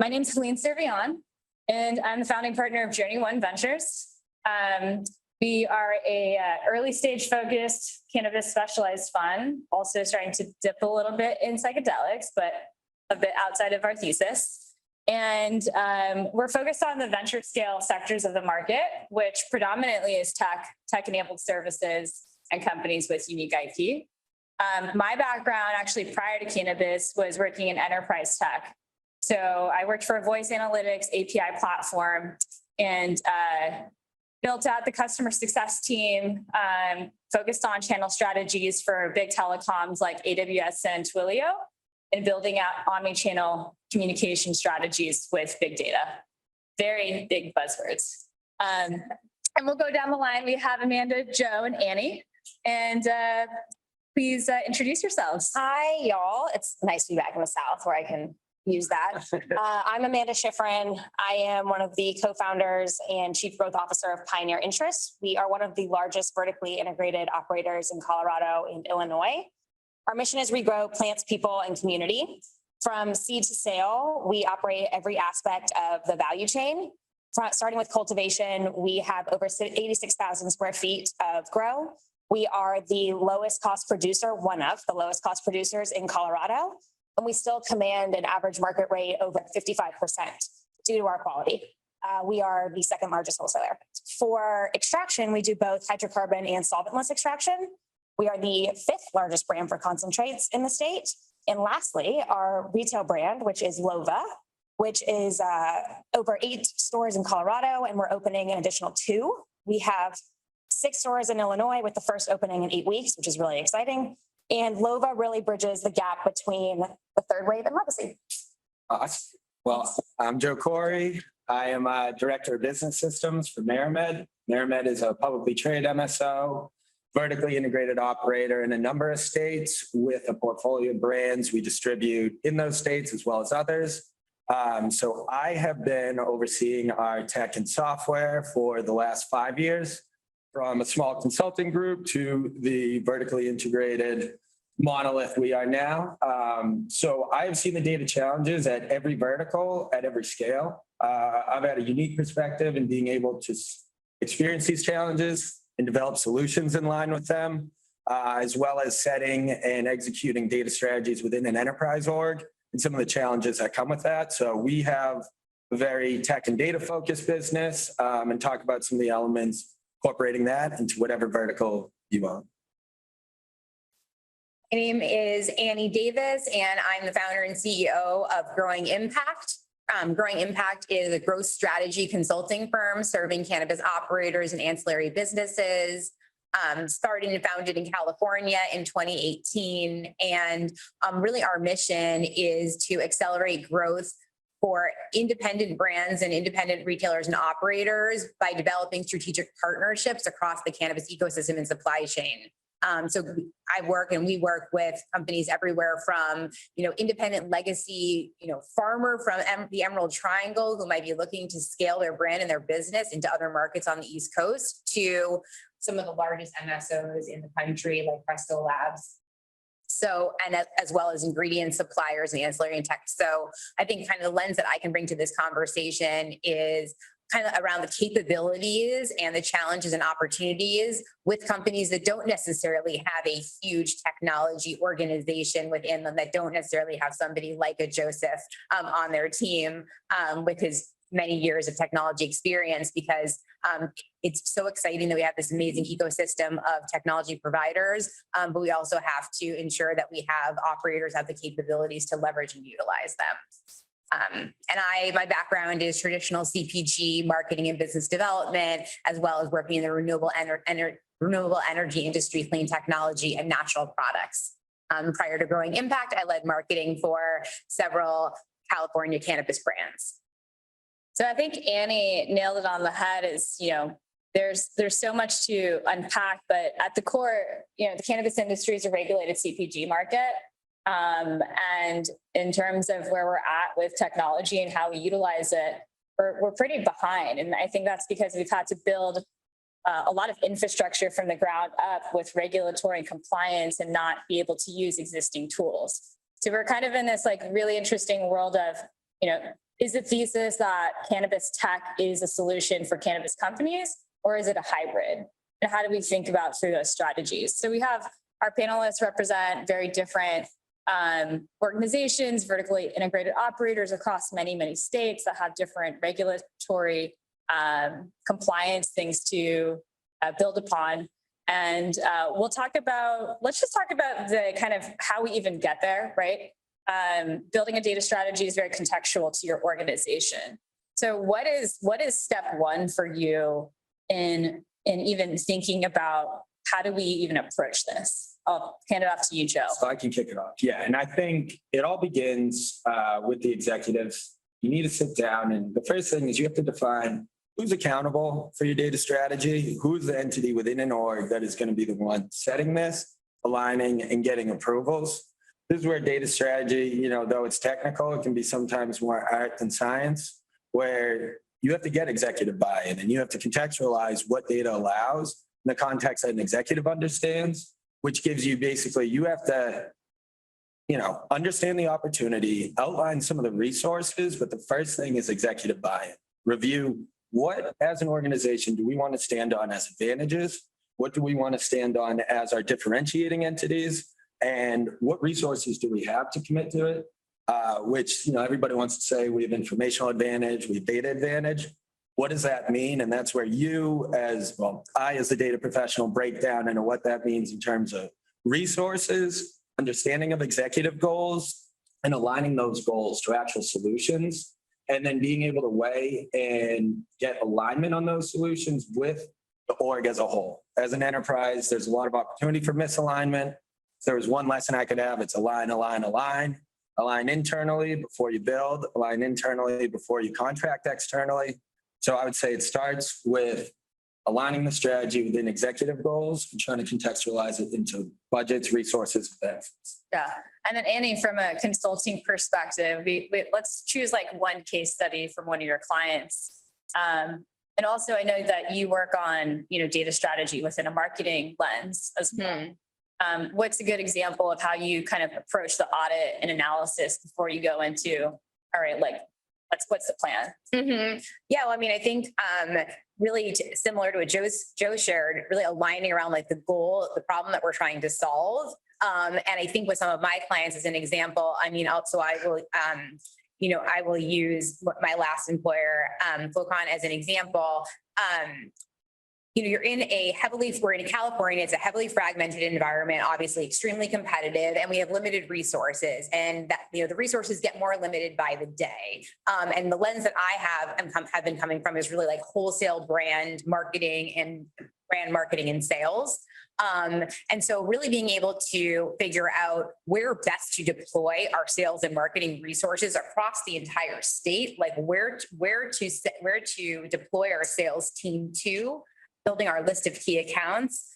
My name is Helene Servillon, and I'm the founding partner of JourneyOne Ventures. We are a early stage focused cannabis specialized fund, also starting to dip a little bit in psychedelics, but a bit outside of our thesis. And we're focused on the venture scale sectors of the market, which predominantly is tech-enabled services and companies with unique IP. My background actually prior to cannabis was working in enterprise tech. So I worked for a voice analytics API platform and built out the customer success team, focused on channel strategies for big telecoms like AWS and Twilio, and building out omni-channel communication strategies with big data. Very big buzzwords. And we'll go down the line. We have Amanda, Joe, and Annie. And please introduce yourselves. Hi, y'all. It's nice to be back in the South where I can use that. I'm Amanda Shifrin. I am one of the co-founders and chief growth officer of Pioneer Interests. We are one of the largest vertically integrated operators in Colorado and Illinois. Our mission is we grow plants, people, and community. From seed to sale, we operate every aspect of the value chain. Starting with cultivation, we have over 86,000 square feet of grow. We are the lowest cost producer, one of the lowest cost producers in Colorado. And we still command an average market rate over 55% due to our quality. We are the second largest wholesaler. For extraction, we do both hydrocarbon and solventless extraction. We are the fifth largest brand for concentrates in the state. And lastly, our retail brand, which is LOVA, which is over 8 stores in Colorado, and we're opening an additional 2. We have 6 stores in Illinois with the first opening in 8 weeks, which is really exciting. And LOVA really bridges the gap between the third wave and legacy. Awesome. Well, I'm Joe Khoury. I am a director of business systems for MariMed. MariMed is a publicly traded MSO, vertically integrated operator in a number of states with a portfolio of brands we distribute in those states as well as others. So I have been overseeing our tech and software for the last 5 years, from a small consulting group to the vertically integrated monolith we are now. So I have seen the data challenges at every vertical, at every scale. I've had a unique perspective in being able to experience these challenges and develop solutions in line with them, as well as setting and executing data strategies within an enterprise org and some of the challenges that come with that. So we have a very tech and data focused business, and talk about some of the elements incorporating that into whatever vertical you want. My name is Annie Davis, and I'm the founder and CEO of Growing Impact. Growing Impact is a growth strategy consulting firm serving cannabis operators and ancillary businesses. Started and founded in California in 2018. And really our mission is to accelerate growth for independent brands and independent retailers and operators by developing strategic partnerships across the cannabis ecosystem and supply chain. So we work with companies everywhere from, independent legacy, farmer from the Emerald Triangle who might be looking to scale their brand and their business into other markets on the East Coast to some of the largest MSOs in the country like Presto Labs. So, and as well as ingredient suppliers and ancillary and tech. So I think kind of the lens that I can bring to this conversation is kind of around the capabilities and the challenges and opportunities with companies that don't necessarily have a huge technology organization within them, that don't necessarily have somebody like a Joseph on their team with his many years of technology experience, because it's so exciting that we have this amazing ecosystem of technology providers, but we also have to ensure that we have operators have the capabilities to leverage and utilize them. And my background is traditional CPG, marketing and business development, as well as working in the renewable energy industry, clean technology, and natural products. Prior to Growing Impact, I led marketing for several California cannabis brands. So I think Annie nailed it on the head. There's so much to unpack, but at the core, the cannabis industry is a regulated CPG market. And in terms of where we're at with technology and how we utilize it, we're pretty behind. And I think that's because we've had to build a lot of infrastructure from the ground up with regulatory compliance and not be able to use existing tools. So we're kind of in this really interesting world of, is the thesis that cannabis tech is a solution for cannabis companies, or is it a hybrid? And how do we think about through those strategies? So we have our panelists represent very different organizations, vertically integrated operators across many, many states that have different regulatory compliance things to build upon. And let's just talk about the kind of how we even get there, right? Building a data strategy is very contextual to your organization. So what is step one for you in even thinking about how do we even approach this? I'll hand it off to you, Joe. So I can kick it off. Yeah, and I think it all begins with the executives. You need to sit down, and the first thing is you have to define who's accountable for your data strategy, who's the entity within an org that is going to be the one setting this, aligning, and getting approvals. This is where data strategy, though it's technical, it can be sometimes more art than science, where you have to get executive buy-in and you have to contextualize what data allows in the context that an executive understands, which gives you basically, you have to, understand the opportunity, outline some of the resources, but the first thing is executive buy-in. Review what, as an organization, do we want to stand on as advantages? What do we want to stand on as our differentiating entities? And what resources do we have to commit to it? Which, everybody wants to say we have informational advantage, we have data advantage. What does that mean? And that's where I as the data professional break down into what that means in terms of resources, understanding of executive goals, and aligning those goals to actual solutions, and then being able to weigh and get alignment on those solutions with the org as a whole. As an enterprise, there's a lot of opportunity for misalignment. If there was one lesson I could have, it's align, align, align. Align internally before you build, align internally before you contract externally. So I would say it starts with aligning the strategy within executive goals and trying to contextualize it into budgets, resources, benefits. Yeah. And then Annie, from a consulting perspective, let's choose like one case study from one of your clients. And also I know that you work on, data strategy within a marketing lens as well. What's a good example of how you kind of approach the audit and analysis before you go into, all right, what's the plan? Mm-hmm. Yeah, well, I think really similar to what Joe shared, really aligning around like the goal, the problem that we're trying to solve. And I think with some of my clients as an example, I will use my last employer, Flocon, as an example. We're in California, it's a heavily fragmented environment, obviously extremely competitive, and we have limited resources, and that, the resources get more limited by the day. And the lens that I have been coming from is really like wholesale brand marketing and sales. And so really being able to figure out where best to deploy our sales and marketing resources across the entire state, like where to deploy our sales team to, building our list of key accounts,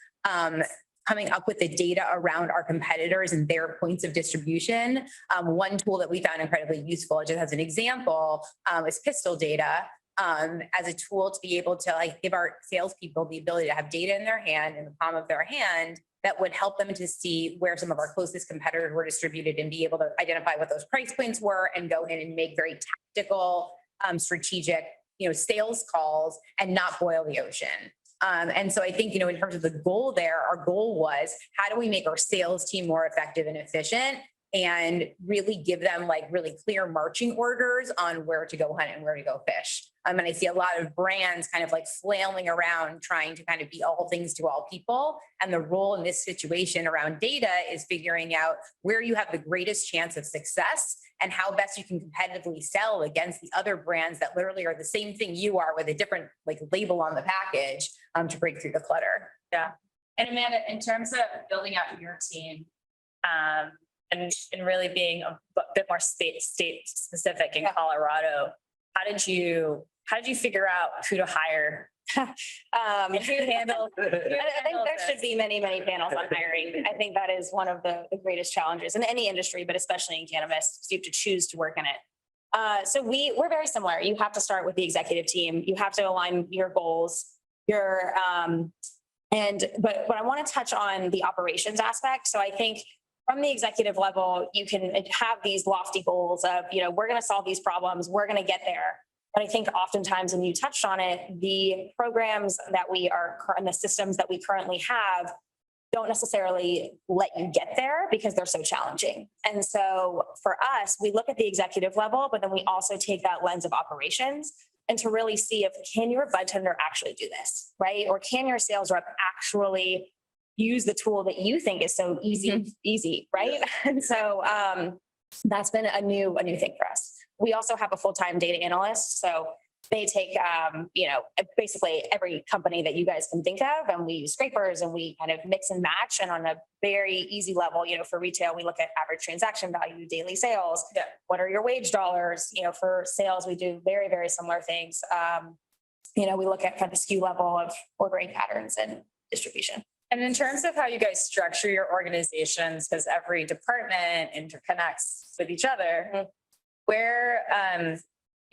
coming up with the data around our competitors and their points of distribution. One tool that we found incredibly useful, just as an example, is pistol data, as a tool to be able to give our salespeople the ability to have data in their hand, in the palm of their hand, that would help them to see where some of our closest competitors were distributed and be able to identify what those price points were and go in and make very tactical, strategic, sales calls and not boil the ocean. And so I think, in terms of the goal there, our goal was, how do we make our sales team more effective and efficient, and really give them really clear marching orders on where to go hunt and where to go fish. And I see a lot of brands kind of flailing around trying to kind of be all things to all people. And the role in this situation around data is figuring out where you have the greatest chance of success and how best you can competitively sell against the other brands that literally are the same thing you are with a different label on the package, to break through the clutter. Yeah. And Amanda, in terms of building out your team, and really being a bit more state specific in Colorado, how did you figure out who to hire? Who handle? I think there should be many panels on hiring. I think that is one of the greatest challenges in any industry, but especially in cannabis, so you have to choose to work in it. So we're very similar. You have to start with the executive team. You have to align your goals. But I want to touch on the operations aspect. So I think from the executive level, you can have these lofty goals of, we're going to solve these problems, we're going to get there. But I think oftentimes, and you touched on it, the programs that we are, and the systems that we currently have don't necessarily let you get there because they're so challenging. And so for us, we look at the executive level, but then we also take that lens of operations and to really see if, can your budtender actually do this, right? Or can your sales rep actually use the tool that you think is so easy, right? And so that's been a new thing for us. We also have a full-time data analyst. So they take, basically every company that you guys can think of, and we use scrapers and we kind of mix and match. And on a very easy level, for retail, we look at average transaction value, daily sales. Yeah. What are your wage dollars? For sales, we do very, very similar things. We look at kind of the SKU level of ordering patterns and distribution. And in terms of how you guys structure your organizations, because every department interconnects with each other, where,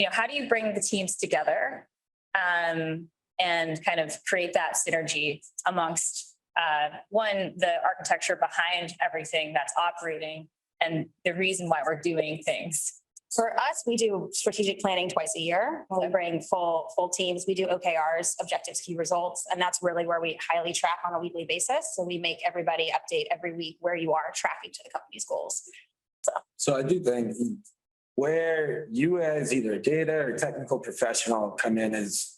how do you bring the teams together and kind of create that synergy amongst the architecture behind everything that's operating and the reason why we're doing things? For us, we do strategic planning twice a year. We bring full teams. We do OKRs, objectives, key results, and that's really where we highly track on a weekly basis. So we make everybody update every week where you are tracking to the company's goals. So I do think where you as either a data or technical professional come in is,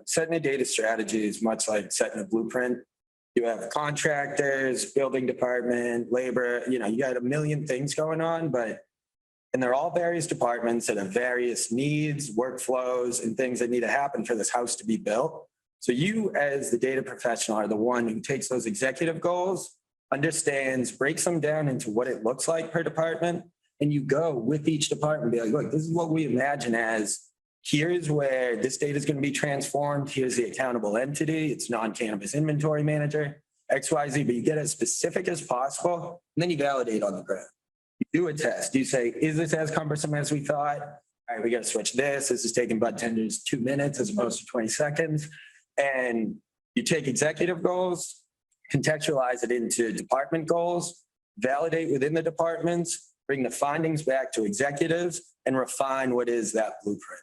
setting a data strategy is much like setting a blueprint. You have contractors, building department, labor, you got a million things going on, and they're all various departments that have various needs, workflows, and things that need to happen for this house to be built. So you as the data professional are the one who takes those executive goals, understands, breaks them down into what it looks like per department, and you go with each department and be like, look, this is what we imagine as, here's where this data is going to be transformed. Here's the accountable entity. It's non-cannabis inventory manager, XYZ, but you get as specific as possible. And then you validate on the ground. You do a test. You say, is this as cumbersome as we thought? All right, we got to switch this. This is taking budtenders 2 minutes as opposed to 20 seconds. And you take executive goals, contextualize it into department goals, validate within the departments, bring the findings back to executives, and refine what is that blueprint.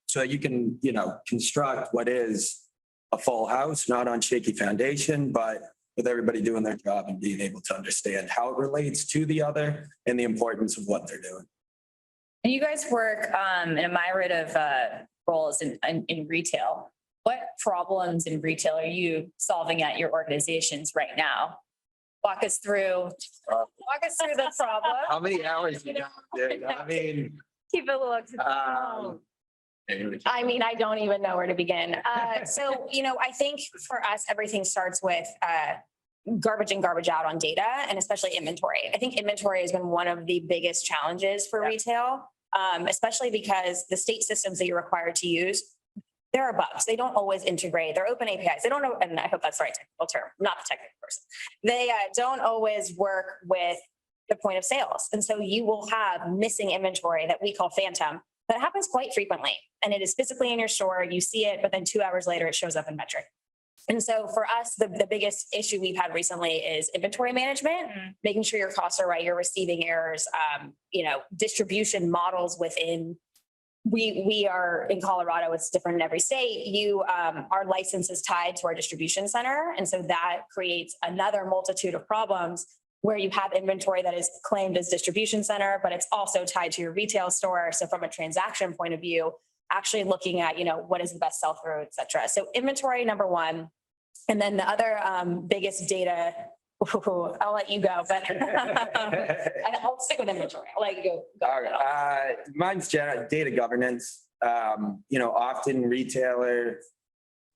So that you can, construct what is a full house, not on shaky foundation, but with everybody doing their job and being able to understand how it relates to the other and the importance of what they're doing. And you guys work in a myriad of roles in retail. What problems in retail are you solving at your organizations right now? Walk us through the problem. How many hours you got? I mean, keep it a little. I don't even know where to begin. So, I think for us, everything starts with garbage in, garbage out on data, and especially inventory. I think inventory has been one of the biggest challenges for retail, especially because the state systems that you're required to use, there are bugs. They don't always integrate. They're open APIs. They don't know, and I hope that's the right technical term, not the technical person. They don't always work with the point of sales. And so you will have missing inventory that we call phantom. That happens quite frequently, and it is physically in your store. You see it, but then 2 hours later, it shows up in metric. And so for us, the biggest issue we've had recently is inventory management, making sure your costs are right, your receiving errors, distribution models within. We are in Colorado, it's different in every state. Our license is tied to our distribution center. And so that creates another multitude of problems where you have inventory that is claimed as distribution center, but it's also tied to your retail store. So from a transaction point of view, actually looking at, what is the best sell through, et cetera. So inventory, number one. And then the other biggest data, I'll let you go, but I'll stick with inventory. I'll let you go. All right. Mine's data governance. Often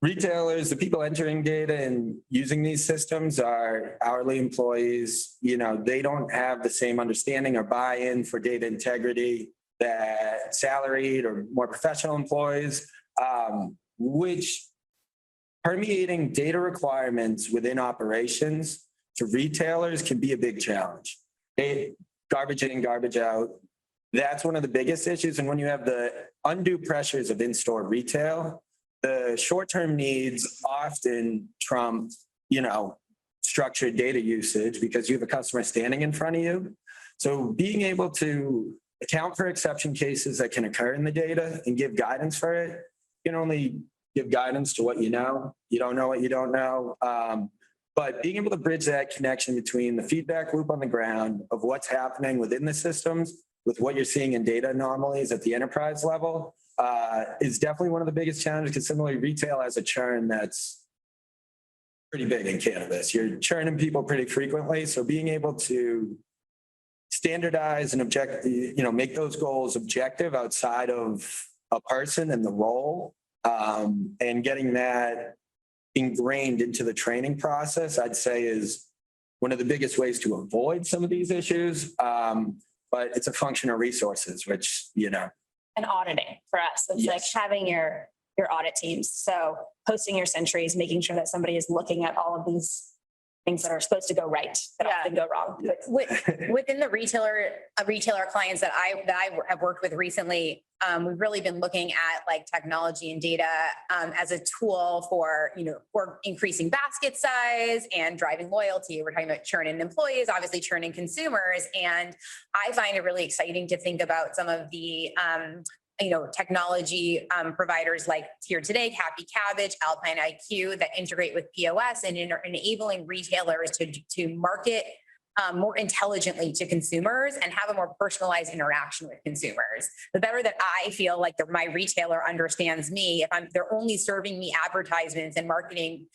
retailers, the people entering data and using these systems are hourly employees. They don't have the same understanding or buy-in for data integrity that salaried or more professional employees, which permeating data requirements within operations to retailers can be a big challenge. Garbage in, garbage out. That's one of the biggest issues. And when you have the undue pressures of in-store retail, the short-term needs often trump, structured data usage because you have a customer standing in front of you. So being able to account for exception cases that can occur in the data and give guidance for it, you can only give guidance to what you know. You don't know what you don't know. But being able to bridge that connection between the feedback loop on the ground of what's happening within the systems with what you're seeing in data anomalies at the enterprise level is definitely one of the biggest challenges, because similarly retail has a churn that's pretty big in cannabis. You're churning people pretty frequently. So being able to standardize and make those goals objective outside of a person and the role, and getting that ingrained into the training process, I'd say is one of the biggest ways to avoid some of these issues. But it's a function of resources, which, And auditing for us, it's like Yes. having your audit teams. So posting your centuries, making sure that somebody is looking at all of these things that are supposed to go right, that Yeah. often go wrong. Within the retailer clients that I have worked with recently, we've really been looking at like technology and data as a tool for increasing basket size and driving loyalty. We're talking about churning employees, obviously churning consumers, and I find it really exciting to think about some of the technology providers like Here Today, Happy Cabbage, Alpine IQ that integrate with POS and are enabling retailers to market more intelligently to consumers and have a more personalized interaction with consumers. The better that I feel like my retailer understands me, if they're only serving me advertisements and marketing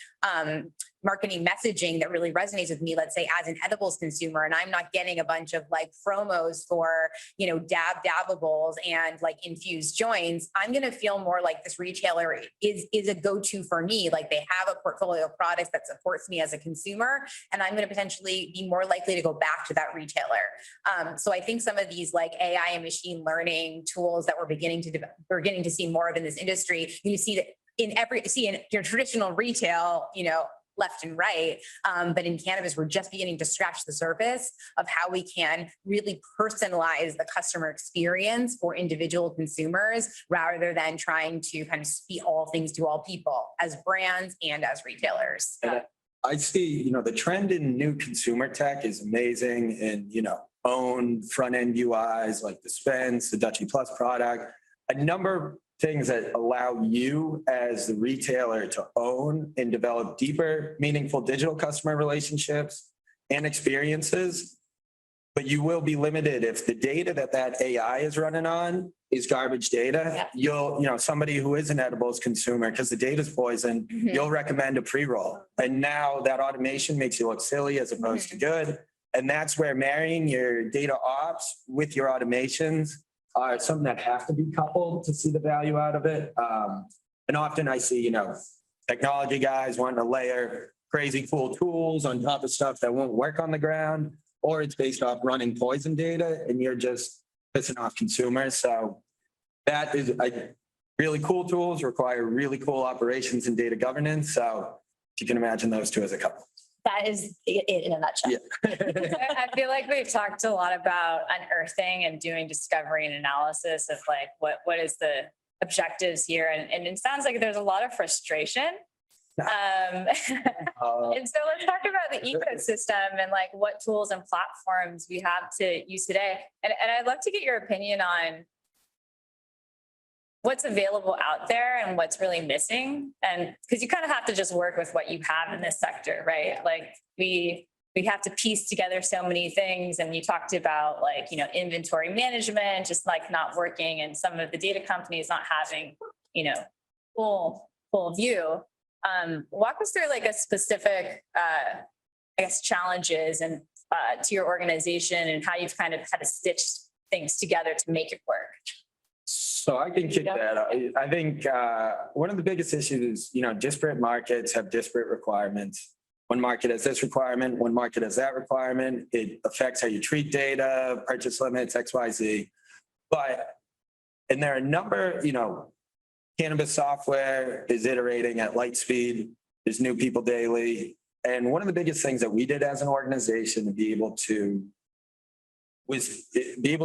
messaging that really resonates with me, let's say as an edibles consumer, and I'm not getting a bunch of like promos for, dabbables and like infused joints, I'm going to feel more like this retailer is a go-to for me. Like they have a portfolio of products that supports me as a consumer, and I'm going to potentially be more likely to go back to that retailer. So I think some of these like AI and machine learning tools that we're beginning to see more of in this industry, you see that in your traditional retail, left and right. But in cannabis, we're just beginning to scratch the surface of how we can really personalize the customer experience for individual consumers rather than trying to kind of be all things to all people as brands and as retailers. I see, the trend in new consumer tech is amazing, and, own front end UIs like Dispense, the Dutchie Plus product, a number of things that allow you as the retailer to own and develop deeper, meaningful digital customer relationships and experiences. But you will be limited if the data that AI is running on is garbage data. Yeah. Somebody who is an edibles consumer, because the data's poison, you'll recommend a pre-roll. And now that automation makes you look silly as opposed to good. And that's where marrying your data ops with your automations are something that have to be coupled to see the value out of it. And often I see, technology guys wanting to layer crazy cool tools on top of stuff that won't work on the ground, or it's based off running poison data and you're just pissing off consumers. So that is really cool tools require really cool operations and data governance. So you can imagine those two as a couple. That is it in a nutshell. Yeah. I feel like we've talked a lot about unearthing and doing discovery and analysis of like what is the objectives here, and it sounds like there's a lot of frustration. And so let's talk about the ecosystem and like what tools and platforms we have to use today. And I'd love to get your opinion on what's available out there and what's really missing. And because you kind of have to just work with what you have in this sector, right? Like we have to piece together so many things. And you talked about like, inventory management, just like not working, and some of the data companies not having, full view. Walk us through like a specific, challenges and to your organization and how you've kind of had to stitch things together to make it work. So I can kick that up. I think one of the biggest issues is, disparate markets have disparate requirements. One market has this requirement, one market has that requirement. It affects how you treat data, purchase limits, XYZ. And there are a number, cannabis software is iterating at light speed. There's new people daily. And one of the biggest things that we did as an organization to be able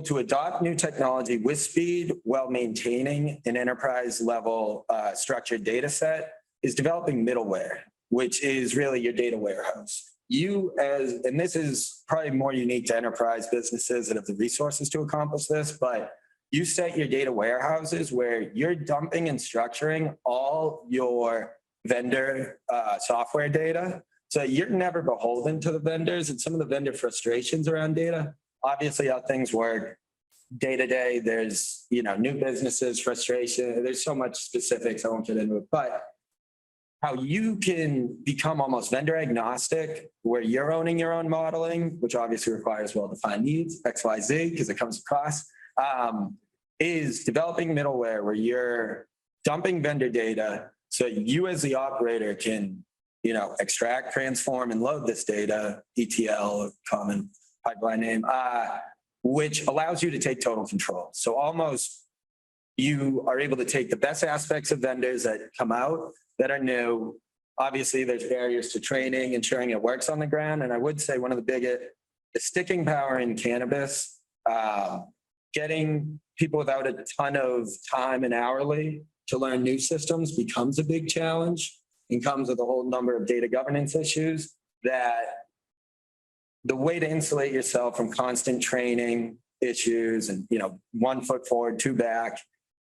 to adopt new technology with speed while maintaining an enterprise level structured data set is developing middleware, which is really your data warehouse. and this is probably more unique to enterprise businesses that have the resources to accomplish this, but you set your data warehouses where you're dumping and structuring all your vendor software data. So you're never beholden to the vendors, and some of the vendor frustrations around data, obviously how things work day to day, there's, new businesses, frustration, there's so much specifics, I won't get into it, but how you can become almost vendor agnostic, where you're owning your own modeling, which obviously requires well-defined needs, XYZ, because it comes across, is developing middleware where you're dumping vendor data so you as the operator can, extract, transform, and load this data, ETL, common pipeline name, which allows you to take total control. So almost you are able to take the best aspects of vendors that come out that are new. Obviously, there's barriers to training, ensuring it works on the ground. And I would say one of the sticking power in cannabis, getting people without a ton of time and hourly to learn new systems becomes a big challenge, and comes with a whole number of data governance issues that the way to insulate yourself from constant training issues and, 1 foot forward, 2 back,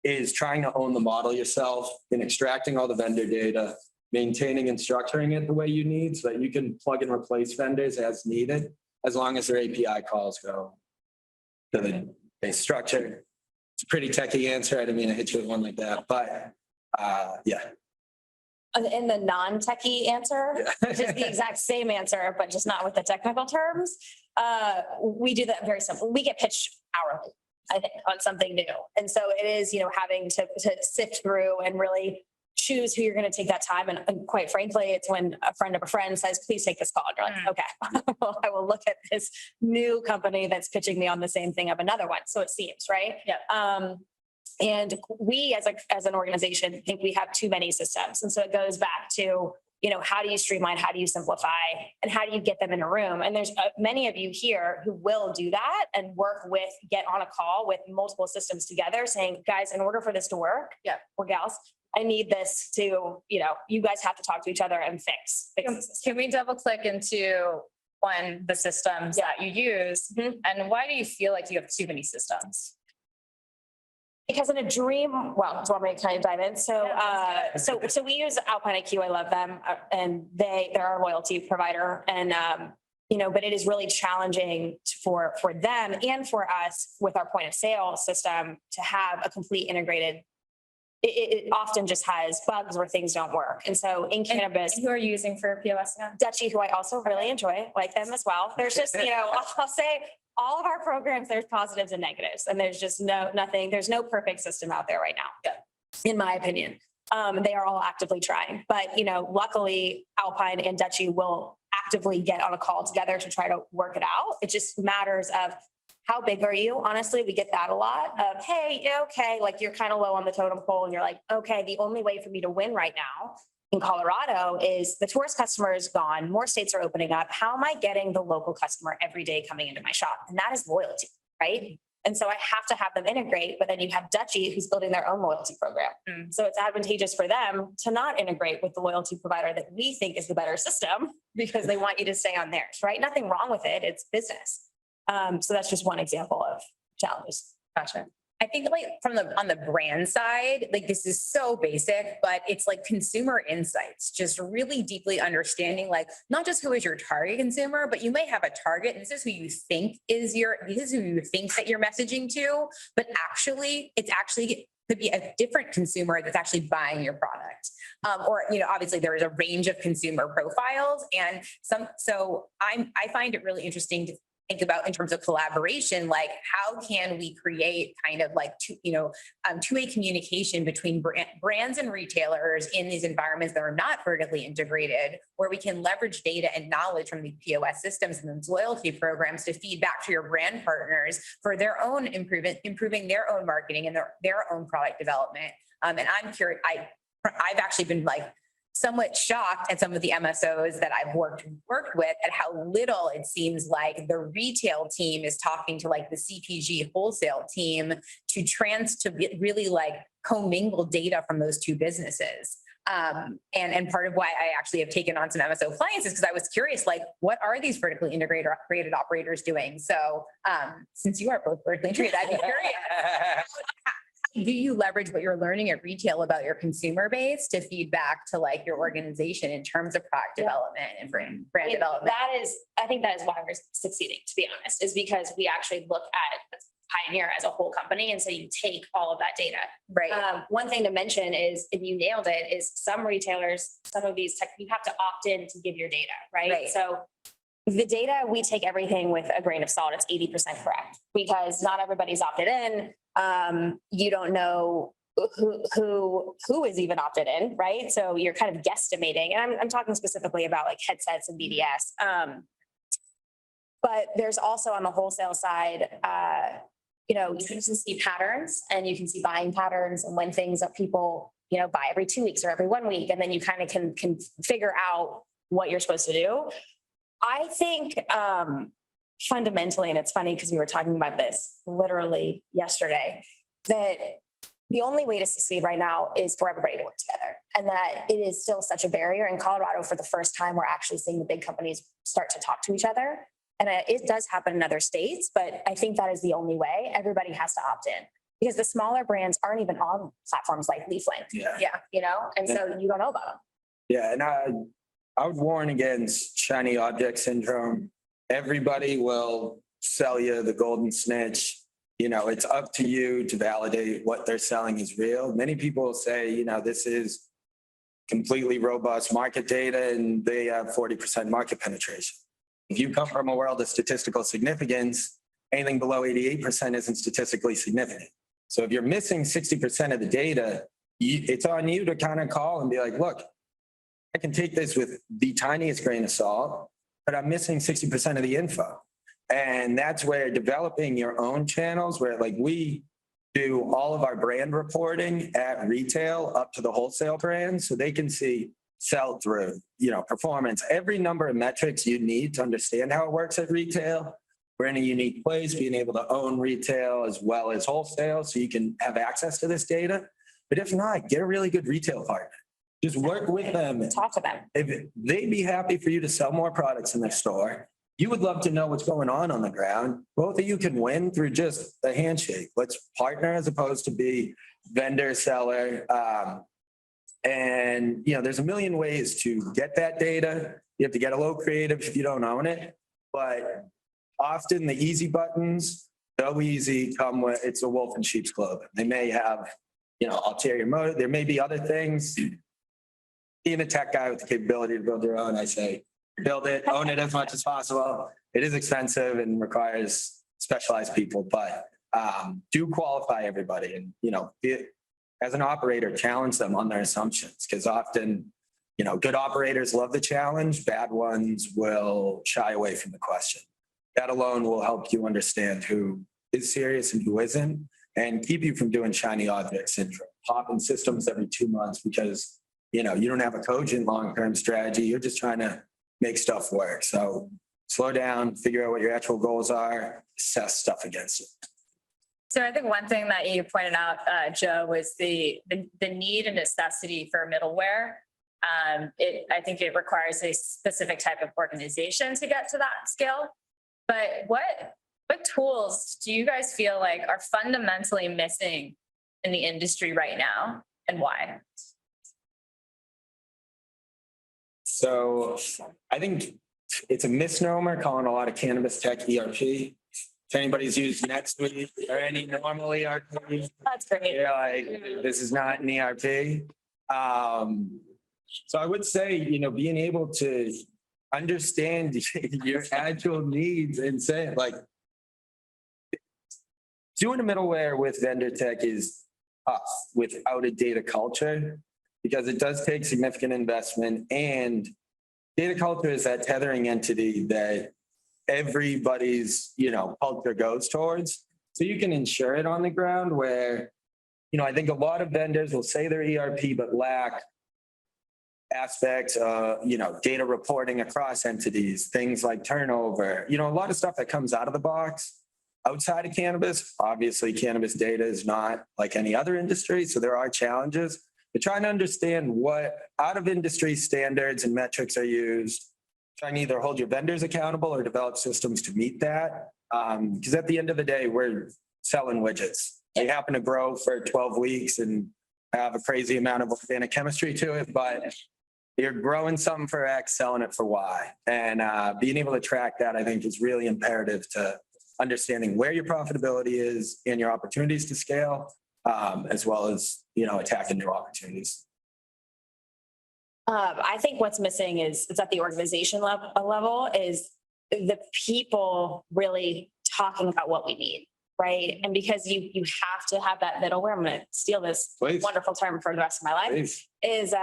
is trying to own the model yourself and extracting all the vendor data, maintaining and structuring it the way you need so that you can plug and replace vendors as needed, as long as their API calls go to the base structure. It's a pretty techie answer. I didn't mean to hit you with one like that, but yeah. In the non-techie answer, which is the exact same answer, but just not with the technical terms, we do that very simple. We get pitched hourly, I think, on something new. And so it is, having to sift through and really choose who you're going to take that time. And quite frankly, it's when a friend of a friend says, please take this call. And you're like, okay, well, I will look at this new company that's pitching me on the same thing of another one. So it seems, right? Yeah. And we as an organization think we have too many systems. And so it goes back to, how do you streamline, how do you simplify, and how do you get them in a room? And there's many of you here who will do that and get on a call with multiple systems together saying, guys, in order for this to work, or gals, I need this to, you guys have to talk to each other and fix the system. Can we double click into the systems that you use? Mhm. And why do you feel like you have too many systems? Because in a dream, do you want me to kind of dive in? So we use Alpine IQ. I love them, and they're our loyalty provider. And but it is really challenging for them and for us with our point of sale system to have a complete integrated. It often just has bugs or things don't work. And so in cannabis, Who are you using for POS now? Dutchy, who I also really enjoy, like them as well. There's just, I'll say all of our programs, there's positives and negatives, and there's just nothing, there's no perfect system out there right now, in my opinion. They are all actively trying, but luckily Alpine and Dutchy will actively get on a call together to try to work it out. It just matters of how big are you? Honestly, we get that a lot of, hey, okay, like you're kind of low on the totem pole and you're like, okay, the only way for me to win right now in Colorado is the tourist customer is gone. More states are opening up. How am I getting the local customer every day coming into my shop? And that is loyalty, right? And so I have to have them integrate, but then you have Dutchy who's building their own loyalty program. So it's advantageous for them to not integrate with the loyalty provider that we think is the better system because they want you to stay on theirs, right? Nothing wrong with it. It's business. So that's just one example of challenges. Gotcha. I think on the brand side, this is so basic, but it's like consumer insights, just really deeply understanding not just who is your target consumer, but you may have a target and this is who you think that you're messaging to, but it's actually could be a different consumer that's actually buying your product. Obviously there is a range of consumer profiles and so I find it really interesting to think about in terms of collaboration, how can we create kind of two-way communication between brands and retailers in these environments that are not vertically integrated, where we can leverage data and knowledge from the POS systems and those loyalty programs to feed back to your brand partners for their own improving their own marketing and their own product development. And I'm curious, I've actually been somewhat shocked at some of the MSOs that I've worked with at how little it seems like the retail team is talking to the CPG wholesale team to really commingle data from those two businesses. And part of why I actually have taken on some MSO clients is because I was curious, like, what are these vertically integrated operators doing? So since you are both vertically integrated, I'd be curious. Do you leverage what you're learning at retail about your consumer base to feed back to like your organization in terms of product development and brand development? I think that is why we're succeeding, to be honest, is because we actually look at Pioneer as a whole company. And so you take all of that data. Right. One thing to mention is, if you nailed it, is some retailers, some of these tech, you have to opt in to give your data, right? Right. So the data, we take everything with a grain of salt. It's 80% correct because not everybody's opted in. You don't know who is even opted in, right? So you're kind of guesstimating, and I'm talking specifically about like headsets and BDS. But there's also on the wholesale side, you can see patterns and you can see buying patterns and when things that people, buy every 2 weeks or every 1 week. And then you kind of can figure out what you're supposed to do. I think fundamentally, and it's funny because we were talking about this literally yesterday, that the only way to succeed right now is for everybody to work together. And that it is still such a barrier. In Colorado, for the first time, we're actually seeing the big companies start to talk to each other. And it does happen in other states, but I think that is the only way. Everybody has to opt in because the smaller brands aren't even on platforms like LeafLink. Yeah. And so you don't know about them. Yeah, and I would warn against shiny object syndrome. Everybody will sell you the golden snitch. It's up to you to validate what they're selling is real. Many people say, this is completely robust market data and they have 40% market penetration. If you come from a world of statistical significance, anything below 88% isn't statistically significant. So if you're missing 60% of the data, it's on you to kind of call and be like, look, I can take this with the tiniest grain of salt, but I'm missing 60% of the info. And that's where developing your own channels, where like we do all of our brand reporting at retail up to the wholesale brands so they can see sell through, performance, every number of metrics you need to understand how it works at retail. We're in a unique place, being able to own retail as well as wholesale, so you can have access to this data. But if not, get a really good retail partner. Just work with them. Talk to them. If they'd be happy for you to sell more products in their store, you would love to know what's going on the ground. Both of you can win through just a handshake. Let's partner as opposed to be vendor seller. And there's a million ways to get that data. You have to get a little creative if you don't own it. But often the easy buttons, though easy, come with it's a wolf in sheep's clothing. They may have, ulterior motive. There may be other things. Being a tech guy with the capability to build your own, I say, build it, own it as much as possible. It is expensive and requires specialized people, but do qualify everybody and, as an operator, challenge them on their assumptions because often, good operators love the challenge. Bad ones will shy away from the question. That alone will help you understand who is serious and who isn't and keep you from doing shiny object syndrome, popping systems every 2 months because, you don't have a cogent long-term strategy. You're just trying to make stuff work. So slow down, figure out what your actual goals are, assess stuff against it. So I think one thing that you pointed out, Joe, was the need and necessity for middleware. I think it requires a specific type of organization to get to that scale. But what tools do you guys feel like are fundamentally missing in the industry right now, and why? So I think it's a misnomer calling a lot of cannabis tech ERP. If anybody's used NetSuite or any normal ERP, That's great. you're like, this is not an ERP. So I would say, being able to understand your actual needs and say, like, doing a middleware with vendor tech is tough without a data culture because it does take significant investment, and data culture is that tethering entity that everybody's, culture goes towards. So you can ensure it on the ground where, I think a lot of vendors will say they're ERP, but lack aspects of, data reporting across entities, things like turnover, a lot of stuff that comes out of the box outside of cannabis. Obviously, cannabis data is not like any other industry, so there are challenges. but trying to understand what out of industry standards and metrics are used. Trying to either hold your vendors accountable or develop systems to meet that. Because at the end of the day, we're selling widgets. They happen to grow for 12 weeks and have a crazy amount of organic chemistry to it, but you're growing something for X, selling it for Y. And being able to track that, I think, is really imperative to understanding where your profitability is and your opportunities to scale, as well as, attacking new opportunities. I think what's missing is it's at the organization level is the people really talking about what we need, right? And because you have to have that middleware, I'm going to steal this Please. wonderful term for the rest of my life, Please. is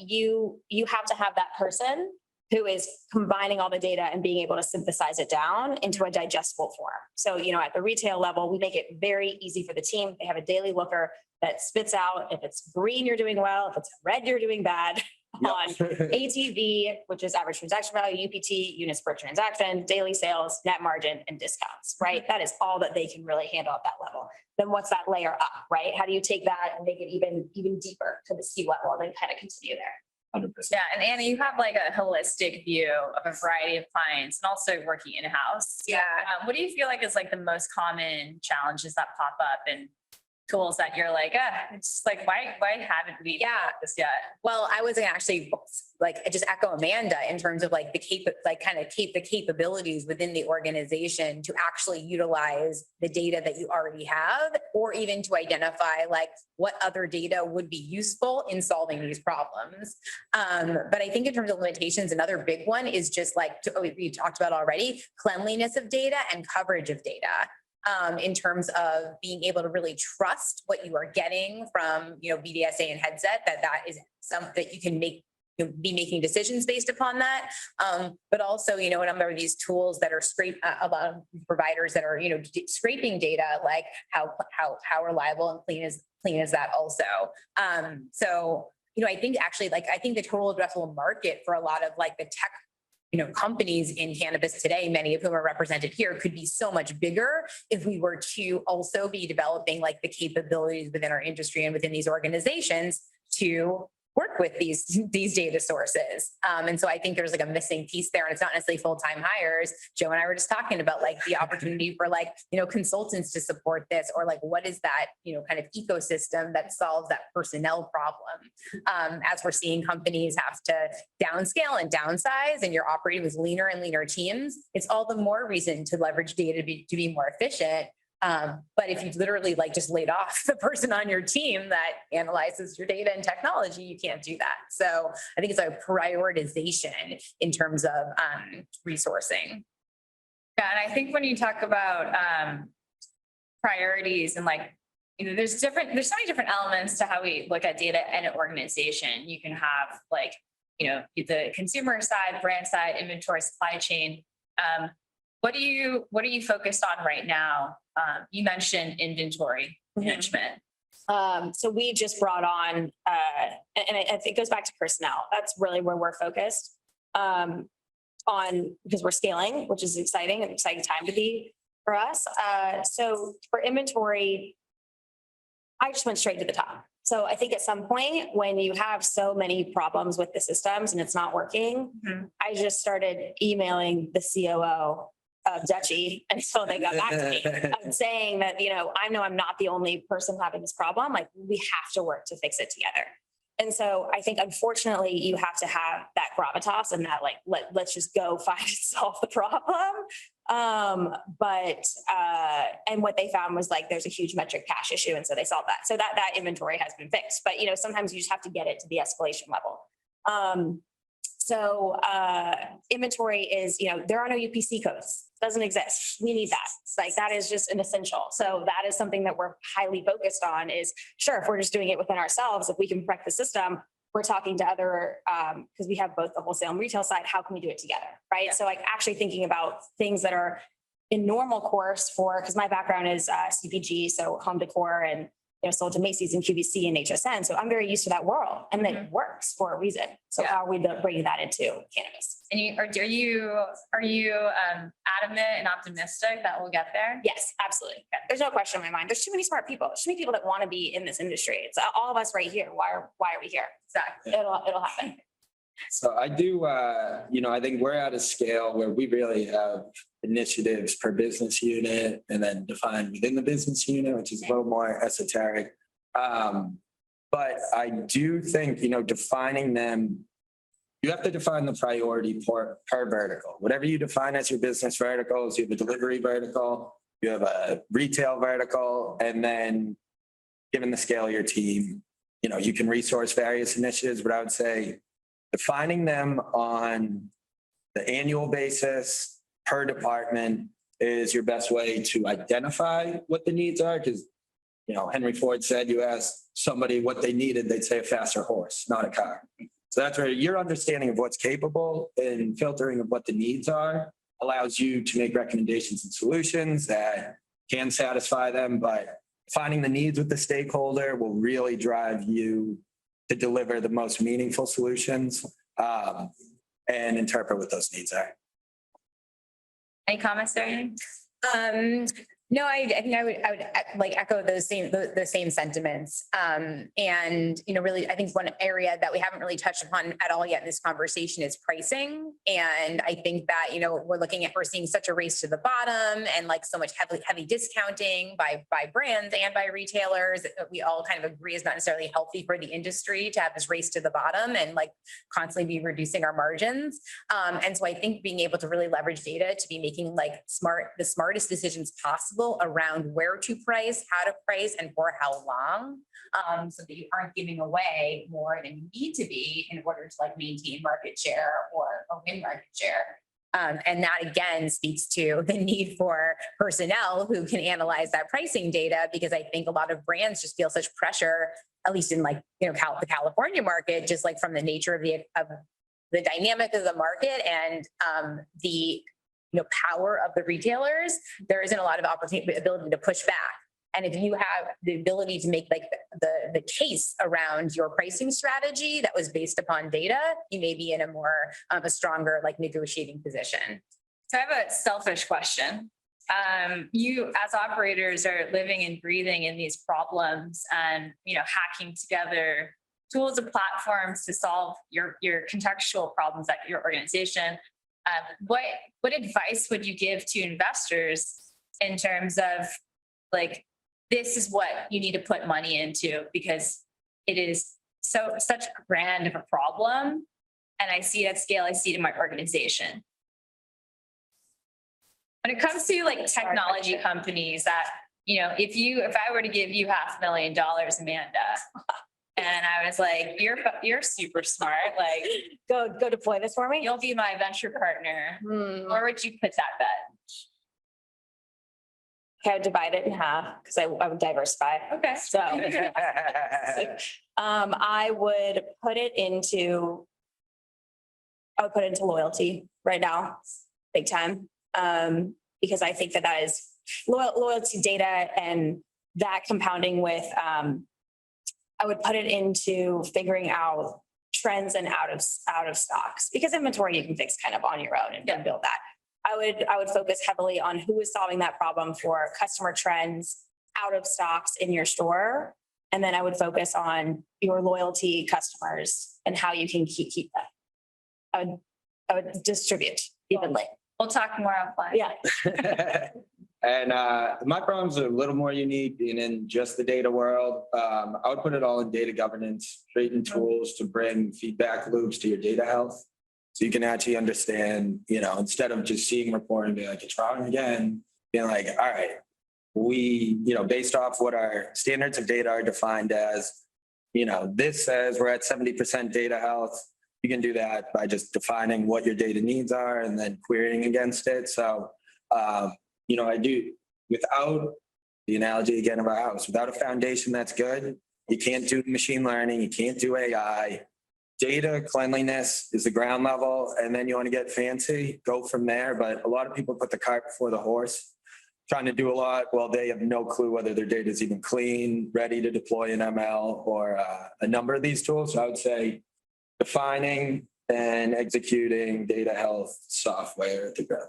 you have to have that person who is combining all the data and being able to synthesize it down into a digestible form. So, at the retail level, we make it very easy for the team. They have a daily looker that spits out if it's green, you're doing well, if it's red, you're doing bad. On ATV, which is average transaction value, UPT, units per transaction, daily sales, net margin, and discounts, right? That is all that they can really handle at that level. Then what's that layer up, right? How do you take that and make it even deeper to the C level and then kind of continue there? 100%. Yeah, and Annie, you have like a holistic view of a variety of clients and also working in-house. Yeah. What do you feel like is like the most common challenges that pop up and tools that you're like, it's just like, why haven't we done this yet? Well, I was gonna actually just echo Amanda in terms of like the capabilities within the organization to actually utilize the data that you already have, or even to identify like what other data would be useful in solving these problems. But I think in terms of limitations, another big one is just like we talked about already, cleanliness of data and coverage of data. In terms of being able to really trust what you are getting from, BDSA and headset, that is something that you can be making decisions based upon that. But also, a number of these tools that are a lot of providers that are, scraping data, like how reliable and clean is that also. So, I think actually, I think the total addressable market for a lot of like the tech companies in cannabis today, many of whom are represented here, could be so much bigger if we were to also be developing like the capabilities within our industry and within these organizations to work with these data sources. And so I think there's like a missing piece there, and it's not necessarily full-time hires. Joe and I were just talking about like the opportunity for like, consultants to support this, or like, what is that, kind of ecosystem that solves that personnel problem? As we're seeing companies have to downscale and downsize, and you're operating with leaner and leaner teams, it's all the more reason to leverage data to be more efficient. But if you've literally like just laid off the person on your team that analyzes your data and technology, you can't do that. So I think it's a prioritization in terms of resourcing. Yeah, and I think when you talk about priorities and like, there's so many different elements to how we look at data in an organization. You can have like, the consumer side, brand side, inventory, supply chain. What are you focused on right now? You mentioned inventory management. So we just brought on, and I think it goes back to personnel. That's really where we're focused on, because we're scaling, which is exciting, an exciting time to be for us. So for inventory, I just went straight to the top. So I think at some point when you have so many problems with the systems and it's not working, I just started emailing the COO of Dutchy until they got back to me. I'm saying that, I know I'm not the only person having this problem. Like, we have to work to fix it together. And so I think, unfortunately, you have to have that gravitas and that like, let's just go find and solve the problem. And what they found was like, there's a huge metric cache issue. And so they solved that. So that inventory has been fixed, but sometimes you just have to get it to the escalation level. So inventory is, there are no UPC codes, doesn't exist. We need that. It's like, that is just an essential. So that is something that we're highly focused on is, sure, if we're just doing it within ourselves, if we can prep the system, we're talking to other, because we have both the wholesale and retail side, how can we do it together, right? Yeah. So like actually thinking about things that are in normal course because my background is CPG, so home decor and sold to Macy's and QVC and HSN. So I'm very used to that world and it works for a reason. So Yeah. how are we bringing that into cannabis? And are you adamant and optimistic that we'll get there? Yes, absolutely. There's no question in my mind. There's too many smart people. There's too many people that want to be in this industry. It's all of us right here. Why are we here? Exactly. It'll happen. So I do, I think we're at a scale where we really have initiatives per business unit and then defined within the business unit, which is a little more esoteric. But I do think, defining them, you have to define the priority per vertical. Whatever you define as your business verticals, you have a delivery vertical, you have a retail vertical, and then given the scale of your team, you can resource various initiatives, but I would say defining them on the annual basis per department is your best way to identify what the needs are. Because, Henry Ford said, you ask somebody what they needed, they'd say a faster horse, not a car. So that's where your understanding of what's capable and filtering of what the needs are allows you to make recommendations and solutions that can satisfy them. But finding the needs with the stakeholder will really drive you to deliver the most meaningful solutions and interpret what those needs are. Any comments there? No, I think I would like echo those same sentiments. And, really, I think one area that we haven't really touched upon at all yet in this conversation is pricing. And I think that, we're seeing such a race to the bottom and like so much heavy discounting by brands and by retailers that we all kind of agree is not necessarily healthy for the industry to have this race to the bottom and like constantly be reducing our margins. And so I think being able to really leverage data to be making like the smartest decisions possible around where to price, how to price, and for how long, so that you aren't giving away more than you need to be in order to like maintain market share or win market share. And that again speaks to the need for personnel who can analyze that pricing data, because I think a lot of brands just feel such pressure, at least in like, the California market, just like from the nature of the dynamic of the market and the power of the retailers. There isn't a lot of ability to push back. And if you have the ability to make like the case around your pricing strategy that was based upon data, you may be in a more a stronger like negotiating position. So I have a selfish question. You as operators are living and breathing in these problems and, hacking together tools and platforms to solve your contextual problems at your organization. What advice would you give to investors in terms of like, this is what you need to put money into because it is such grand of a problem. And I see it at scale, I see it in my organization. When it comes to like technology companies that, if I were to give you $500,000, Amanda, and I was like, you're super smart. Like, Go deploy this for me. you'll be my venture partner. Where would you put that bet? Okay, I would divide it in half because I would diversify. Okay. So I would put it into loyalty right now, big time. Because I think that is loyalty data and that compounding with, I would put it into figuring out trends and out of stocks, because inventory you can fix kind of on your own and build that. I would focus heavily on who is solving that problem for customer trends, out of stocks in your store. And then I would focus on your loyalty customers and how you can keep them. I would distribute evenly. We'll talk more offline. Yeah. And my problems are a little more unique being in just the data world. I would put it all in data governance, creating tools to bring feedback loops to your data health. So you can actually understand, instead of just seeing reporting, be like, it's wrong again, being like, all right, we, based off what our standards of data are defined as, this says we're at 70% data health. You can do that by just defining what your data needs are and then querying against it. So, I do, without the analogy again of our house, without a foundation that's good, you can't do machine learning, you can't do AI. Data cleanliness is the ground level, and then you want to get fancy, go from there. But a lot of people put the cart before the horse. trying to do a lot. Well, they have no clue whether their data is even clean, ready to deploy an ML or a number of these tools. So I would say defining and executing data health software to grow.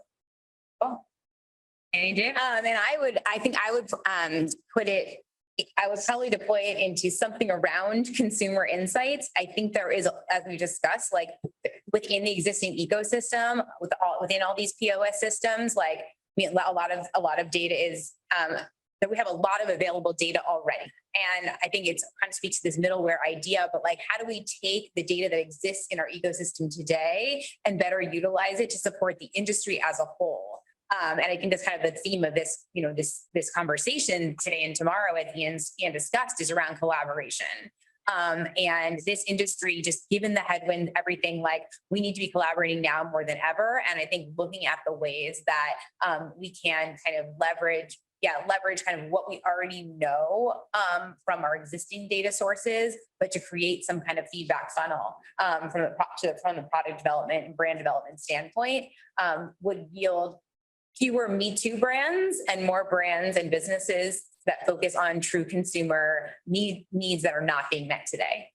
Annie, Dave? And I think I would I would probably deploy it into something around consumer insights. I think there is, as we discussed, like within the existing ecosystem, within all these POS systems, like a lot of data is that we have a lot of available data already. And I think it's kind of speaks to this middleware idea, but like, how do we take the data that exists in our ecosystem today and better utilize it to support the industry as a whole? And I think that's kind of the theme of this, this conversation today and tomorrow, as Ian discussed, is around collaboration. And this industry, just given the headwind, everything, like we need to be collaborating now more than ever. And I think looking at the ways that we can kind of leverage kind of what we already know from our existing data sources, but to create some kind of feedback funnel from the product development and brand development standpoint would yield fewer Me Too brands and more brands and businesses that focus on true consumer needs that are not being met today.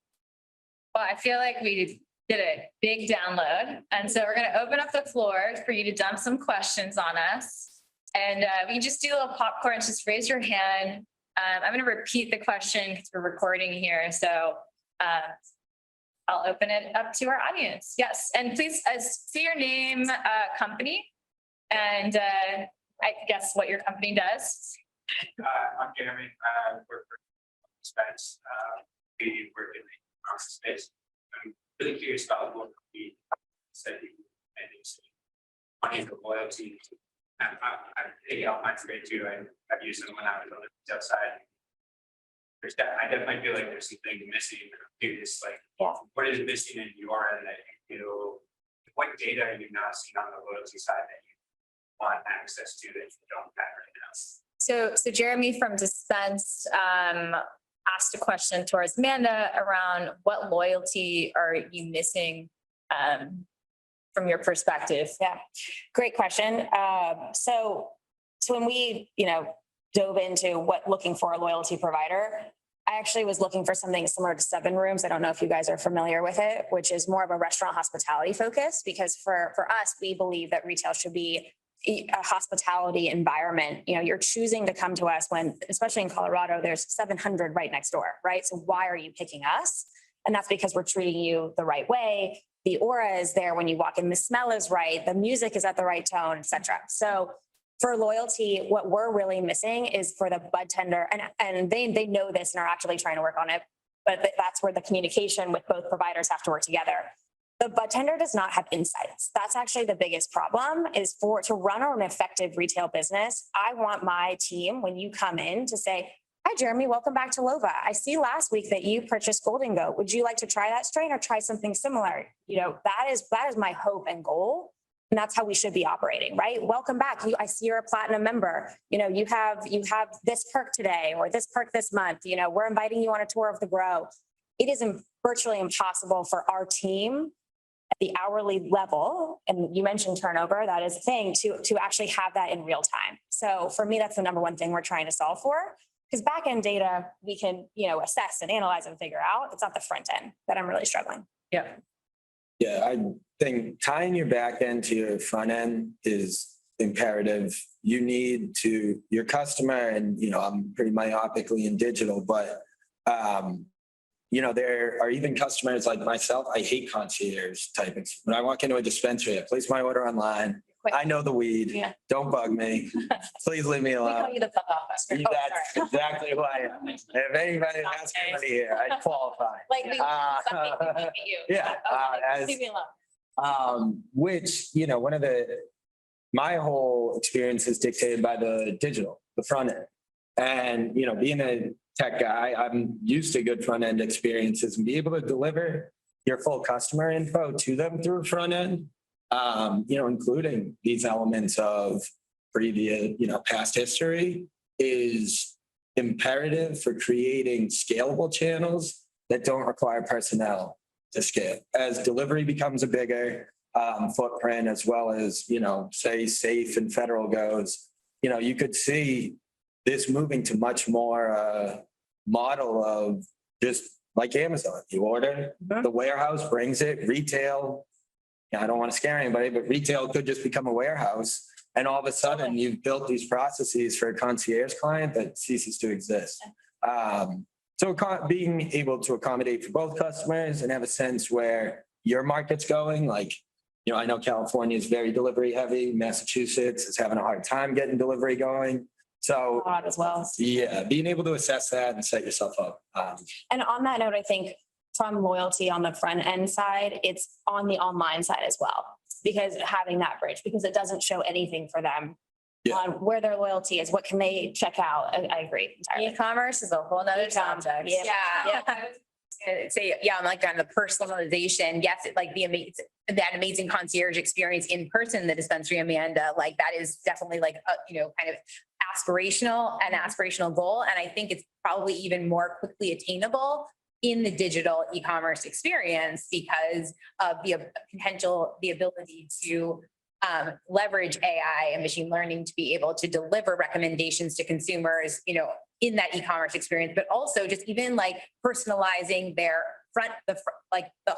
Well, I feel like we did a big download. And so we're going to open up the floor for you to dump some questions on us. And we can just do a little popcorn, just raise your hand. I'm going to repeat the question because we're recording here. So I'll open it up to our audience. Yes. And please say your name, company, and I guess what your company does. I'm Jeremy. I work for Dispensaries. We work in the pharmacy space. I'm really curious about what we said you money for loyalty. I think Alpine's great too. I've used them when I was on the retail side. I definitely feel like there's something missing. It's like, what is missing in your end that you feel? What data are you not seeing on the loyalty side that you want access to that you don't have right now? So Jeremy from Dispense asked a question towards Amanda around what loyalty are you missing from your perspective? Yeah, great question. So when we, dove into looking for a loyalty provider, I actually was looking for something similar to Seven Rooms. I don't know if you guys are familiar with it, which is more of a restaurant hospitality focus, because for us, we believe that retail should be a hospitality environment. You're choosing to come to us when, especially in Colorado, there's 700 right next door, right? So why are you picking us? And that's because we're treating you the right way. The aura is there when you walk in, the smell is right, the music is at the right tone, et cetera. So for loyalty, what we're really missing is for the bud tender, and they know this and are actually trying to work on it, but that's where the communication with both providers have to work together. The bud tender does not have insights. That's actually the biggest problem, is to run an effective retail business. I want my team, when you come in, to say, "Hi, Jeremy, welcome back to LOVA. I see last week that you purchased Golden Goat. Would you like to try that strain or try something similar?" That is my hope and goal. And that's how we should be operating, right? Welcome back. I see you're a platinum member. You have this perk today or this perk this month. We're inviting you on a tour of the grow. It is virtually impossible for our team at the hourly level, and you mentioned turnover, that is a thing, to actually have that in real time. So for me, that's the number one thing we're trying to solve for, because back end data we can assess and analyze and figure out. It's not the front end that I'm really struggling. Yeah. Yeah, I think tying your back end to your front end is imperative. You need to, your customer, and I'm pretty myopically in digital, but there are even customers like myself. I hate concierge type. When I walk into a dispensary, I place my order online. I know the weed. Yeah. Don't bug me. Please leave me We alone. call you the fuck office. That's exactly who I am. If anybody asks me here, I qualify. Like we at you. Yeah. Leave me alone. Which, my whole experience is dictated by the digital, the front end. And, being a tech guy, I'm used to good front end experiences, and be able to deliver your full customer info to them through front end, including these elements of previous, past history, is imperative for creating scalable channels that don't require personnel to scale. As delivery becomes a bigger footprint, as well as, say, safe and federal goes, you could see this moving to much more model of just like Amazon. You order, the warehouse brings it, retail. I don't want to scare anybody, but retail could just become a warehouse. And all of a sudden you've built these processes for a concierge client that ceases to exist. So being able to accommodate for both customers and have a sense where your market's going, like, I know California is very delivery heavy. Massachusetts is having a hard time getting delivery going. So As well. yeah, being able to assess that and set yourself up. And on that note, I think from loyalty on the front end side, it's on the online side as well. Because having that bridge, because it doesn't show anything for them Yeah. on where their loyalty is, what can they check out? I agree entirely. E-commerce is a whole nother subject. Yeah. Say, yeah, I'm like on the personalization. Yes, like that amazing concierge experience in person, the dispensary, Amanda, like that is definitely like, kind of an aspirational goal. And I think it's probably even more quickly attainable in the digital e-commerce experience because of the ability to leverage AI and machine learning to be able to deliver recommendations to consumers, in that e-commerce experience, but also just even like personalizing their the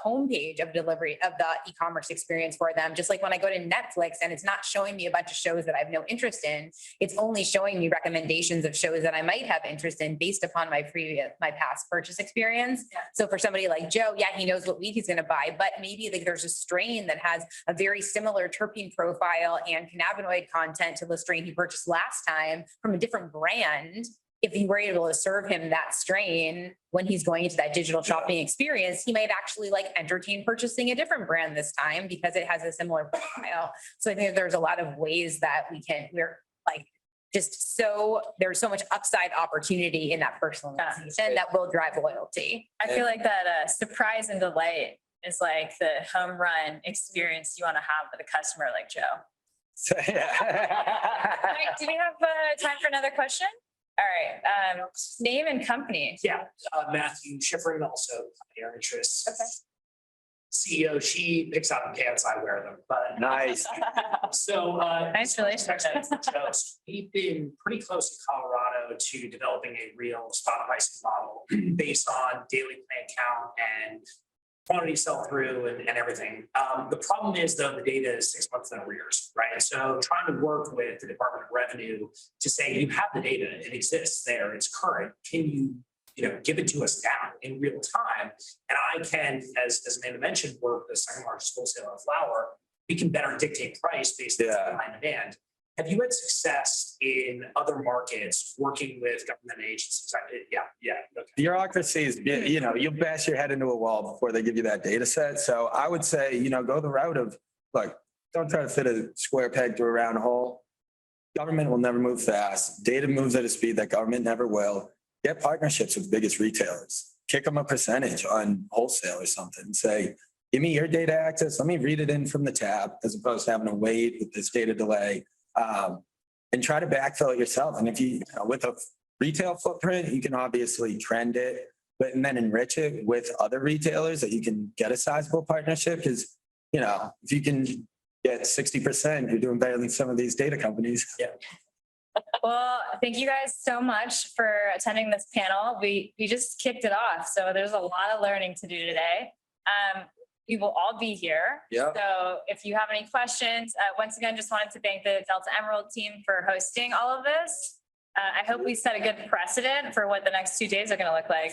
homepage of delivery of the e-commerce experience for them. Just like when I go to Netflix and it's not showing me a bunch of shows that I have no interest in, it's only showing me recommendations of shows that I might have interest in based upon my past purchase experience. Yeah. So for somebody like Joe, yeah, he knows what weed he's going to buy, but maybe like there's a strain that has a very similar terpene profile and cannabinoid content to the strain he purchased last time from a different brand. If you were able to serve him that strain when he's going into that digital shopping experience, he might actually like entertain purchasing a different brand this time because it has a similar profile. So I think there's a lot of ways that we're like, there's so much upside opportunity in that personalization that will drive loyalty. I feel like that surprise and delight is like the home run experience you want to have with a customer like Joe. So, yeah. All right, do we have time for another question? All right, name and company. Yeah, Matthew Shifrin, also your interests. Okay. CEO, she picks out the pants, I wear them, but. Nice. So. Nice relationship. We've been pretty close in Colorado to developing a real spot pricing model based on daily plant count and quantity sell through and everything. The problem is though, the data is 6 months in arrears, right? So trying to work with the Department of Revenue to say, you have the data, it exists there, it's current. Can you, give it to us now in real time? And I can, as Amanda mentioned, work the second largest wholesaler of flower. We can better dictate price based on supply and demand. Have you had success in other markets working with government agencies? Yeah. Okay. Bureaucracy is, you'll bash your head into a wall before they give you that data set. So I would say, go the route of, look, don't try to fit a square peg through a round hole. Government will never move fast. Data moves at a speed that government never will. Get partnerships with the biggest retailers. Kick them a percentage on wholesale or something. Say, give me your data access. Let me read it in from the tab as opposed to having to wait with this data delay. And try to backfill it yourself. And if with a retail footprint, you can obviously trend it, and then enrich it with other retailers that you can get a sizable partnership. Because, if you can get 60%, you're doing better than some of these data companies. Yeah. Well, thank you guys so much for attending this panel. We just kicked it off. So there's a lot of learning to do today. We will all be here. Yeah. So if you have any questions, once again, just wanted to thank the Delta Emerald team for hosting all of this. I hope we set a good precedent for what the next 2 days are going to look like.